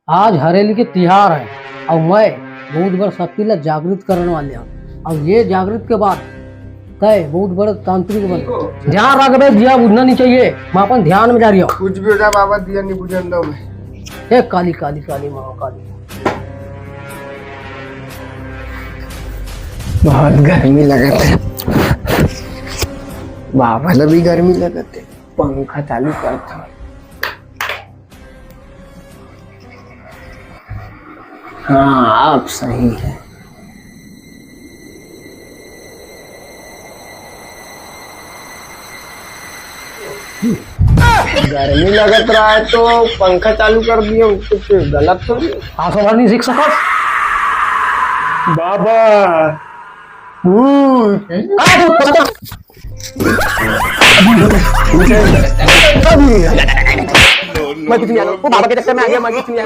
आज हरेली के त्योहार है और मैं बहुत बड़ा शक्ति ला जागृत करने वाले हूँ। और ये जागृत के बाद तय बहुत बड़ा तांत्रिक बन ध्यान रख बे, दिया बुझना नहीं चाहिए। मैं अपन ध्यान में जा रही हूँ। कुछ भी हो जाए बाबा, दिया नहीं बुझन दो मैं। हे काली काली काली माँ काली। बहुत गर्मी लगत है बाबा, भी गर्मी लगत है। पंखा चालू करता हूँ। हाँ अब सही है। गर्मी लगत रहा है तो पंखा चालू कर दिया, कुछ गलत थोड़ी। आंसू भरनी सीख सको बाबा मैं कुछ नहीं, वो बाबा के चक्कर में आ गया। मैं कुछ नहीं